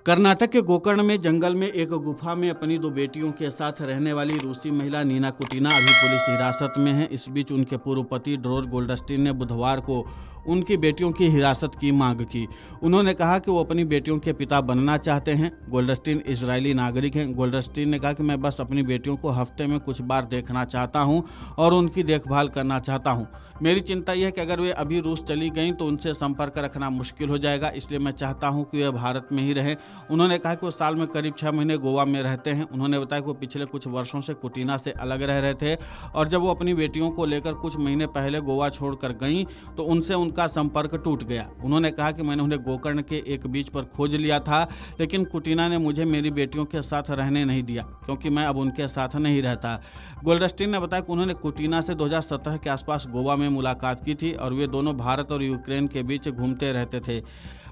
कर्नाटक के गोकर्ण में जंगल में एक गुफा में अपनी 2 बेटियों के साथ रहने वाली रूसी महिला नीना कुटीना अभी पुलिस हिरासत में है। इस बीच उनके पूर्व पति ड्रोर गोल्डस्टीन ने बुधवार को उनकी बेटियों की हिरासत की मांग की। उन्होंने कहा कि वो अपनी बेटियों के पिता बनना चाहते हैं। गोल्डस्टीन इजरायली नागरिक हैं। गोल्डस्टीन ने कहा कि मैं बस अपनी बेटियों को हफ्ते में कुछ बार देखना चाहता हूं और उनकी देखभाल करना चाहता हूं। मेरी चिंता यह है कि अगर वे अभी रूस चली गईं तो उनसे संपर्क रखना मुश्किल हो जाएगा, इसलिए मैं चाहता हूं कि वे भारत में ही रहें। उन्होंने कहा कि वो साल में करीब 6 महीने गोवा में रहते हैं। उन्होंने बताया कि वो पिछले कुछ वर्षों से कुटीना से अलग रह रहे थे और जब वो अपनी बेटियों को लेकर कुछ महीने पहले गोवा छोड़कर गईं तो उनसे उनका संपर्क टूट गया। उन्होंने कहा कि मैंने उन्हें गोकर्ण के एक बीच पर खोज लिया था, लेकिन कुटीना ने मुझे मेरी बेटियों के साथ रहने नहीं दिया क्योंकि मैं अब उनके साथ नहीं रहता। गोल्डस्टीन ने बताया कि उन्होंने कुटीना से 2017 के आसपास गोवा में मुलाकात की थी और वे दोनों भारत और यूक्रेन के बीच घूमते रहते थे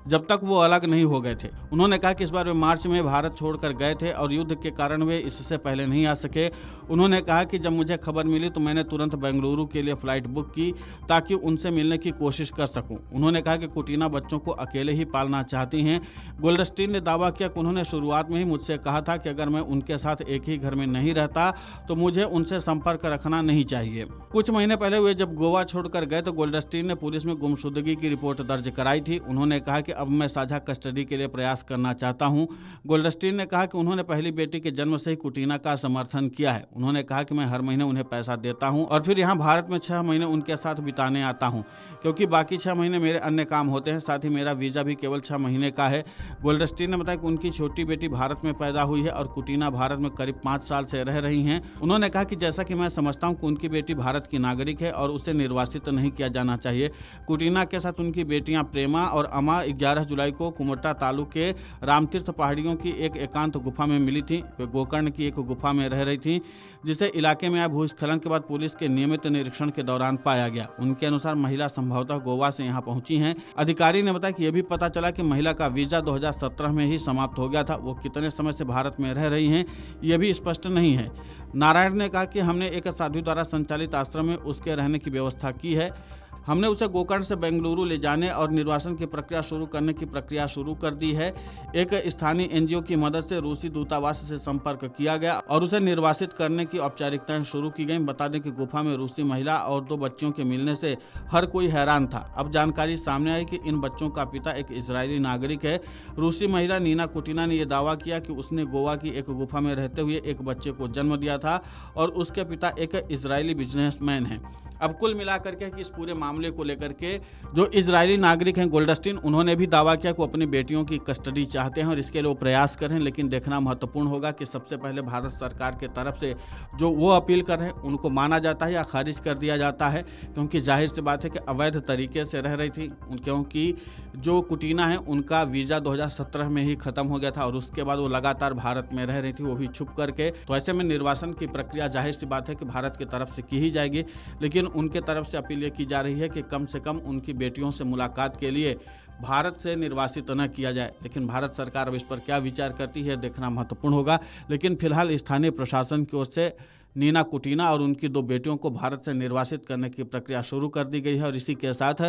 जब तक वो अलग नहीं हो गए थे। उन्होंने कहा कि इस बार वे मार्च में भारत छोड़कर गए थे और युद्ध के कारण वे इससे पहले नहीं आ सके। उन्होंने कहा कि जब मुझे खबर मिली तो मैंने तुरंत बेंगलुरु के लिए फ़्लाइट बुक की ताकि उनसे मिलने की कोशिश कर सकूं। उन्होंने कहा कि कुटीना बच्चों को अकेले ही पालना चाहती हैं। गोल्डस्टीन ने दावा किया कि उन्होंने शुरुआत में ही मुझसे कहा था कि अगर मैं उनके साथ एक ही घर में नहीं रहता तो मुझे उनसे संपर्क रखना नहीं चाहिए। कुछ महीने पहले वे जब गोवा छोड़कर गए तो गोल्डस्टीन ने पुलिस में गुमशुदगी की रिपोर्ट दर्ज कराई थी। उन्होंने कहा कि अब मैं साझा कस्टडी के लिए प्रयास करना चाहता हूं। गोल्डस्टीन ने कहा कि उन्होंने पहली बेटी के जन्म से ही कुटीना का समर्थन किया है। उन्होंने कहा कि मैं हर महीने उन्हें पैसा देता हूं और फिर यहां भारत में 6 महीने उनके साथ बिताने आता हूं क्योंकि बाकी 6 महीने मेरे अन्य काम होते हैं। साथ ही मेरा वीज़ा भी केवल 6 महीने का है। गोल्डस्टीन ने बताया कि उनकी छोटी बेटी भारत में पैदा हुई है और कुटीना भारत में करीब 5 साल से रह रही हैं। उन्होंने कहा कि जैसा कि मैं समझता हूं कि उनकी बेटी भारत की नागरिक है और उसे निर्वासित नहीं किया जाना चाहिए। कुटीना के साथ उनकी बेटियां प्रेमा और अमा 11 जुलाई को कुमटा तालुक के रामतीर्थ पहाड़ियों की एक एकांत गुफा में मिली थी। वे गोकर्ण की एक गुफा में रह रही थी जिसे इलाके में आए भूस्खलन के बाद पुलिस के नियमित निरीक्षण के दौरान पाया गया। उनके अनुसार महिला संभवतः गोवा से यहां पहुंची हैं। अधिकारी ने बताया कि यह भी पता चला कि महिला का वीजा 2017 में ही समाप्त हो गया था। वो कितने समय से भारत में रह रही हैं यह भी स्पष्ट नहीं है। नारायण ने कहा कि हमने एक साधु द्वारा संचालित आश्रम में उसके रहने की व्यवस्था की है। हमने उसे गोकर्ण से बेंगलुरु ले जाने और निर्वासन की प्रक्रिया शुरू करने की प्रक्रिया शुरू कर दी है। एक स्थानीय एनजीओ की मदद से रूसी दूतावास से संपर्क किया गया और उसे निर्वासित करने की औपचारिकताएं शुरू की गईं। बता दें कि गुफा में रूसी महिला और 2 बच्चियों के मिलने से हर कोई हैरान था। अब जानकारी सामने आई कि इन बच्चों का पिता एक इजरायली नागरिक है। रूसी महिला नीना कुटीना ने यह दावा किया कि उसने गोवा की एक गुफा में रहते हुए एक बच्चे को जन्म दिया था और उसके पिता एक इजरायली बिजनेसमैन हैं। अब कुल मिलाकर के कि इस पूरे मामले को लेकर के जो इजरायली नागरिक हैं गोल्डस्टीन, उन्होंने भी दावा किया कि वो अपनी बेटियों की कस्टडी चाहते हैं और इसके लिए वो प्रयास कर रहे हैं। लेकिन देखना महत्वपूर्ण होगा कि सबसे पहले भारत सरकार के तरफ से जो वो अपील कर रहे हैं उनको माना जाता है या खारिज कर दिया जाता है, क्योंकि जाहिर सी बात है कि अवैध तरीके से रह रही थी। क्योंकि जो कुटीना है उनका वीज़ा 2017 में ही ख़त्म हो गया था और उसके बाद वो लगातार भारत में रह रही थी, वो भी छुप करके। तो ऐसे में निर्वासन की प्रक्रिया जाहिर सी बात है कि भारत की तरफ से की ही जाएगी, लेकिन उनके तरफ से अपील ये की जा रही है कि कम से कम उनकी बेटियों से मुलाकात के लिए भारत से निर्वासित न किया जाए। लेकिन भारत सरकार अब इस पर क्या विचार करती है देखना महत्वपूर्ण होगा। लेकिन फिलहाल स्थानीय प्रशासन की ओर से नीना कुटीना और उनकी 2 बेटियों को भारत से निर्वासित करने की प्रक्रिया शुरू कर दी गई है और इसी के साथ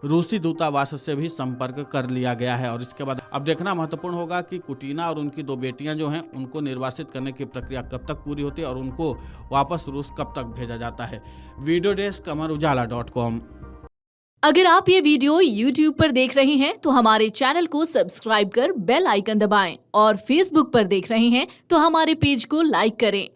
रूसी दूतावास से भी संपर्क कर लिया गया है। और इसके बाद अब देखना महत्वपूर्ण होगा कि कुटीना और उनकी 2 बेटियां जो हैं उनको निर्वासित करने की प्रक्रिया कब तक पूरी होती है और उनको वापस रूस कब तक भेजा जाता है। Video desk amarujala.com। अगर आप ये वीडियो YouTube पर देख रहे हैं तो हमारे चैनल को सब्सक्राइब कर बेल आइकन दबाएं और Facebook पर देख रहे हैं तो हमारे पेज को लाइक करें।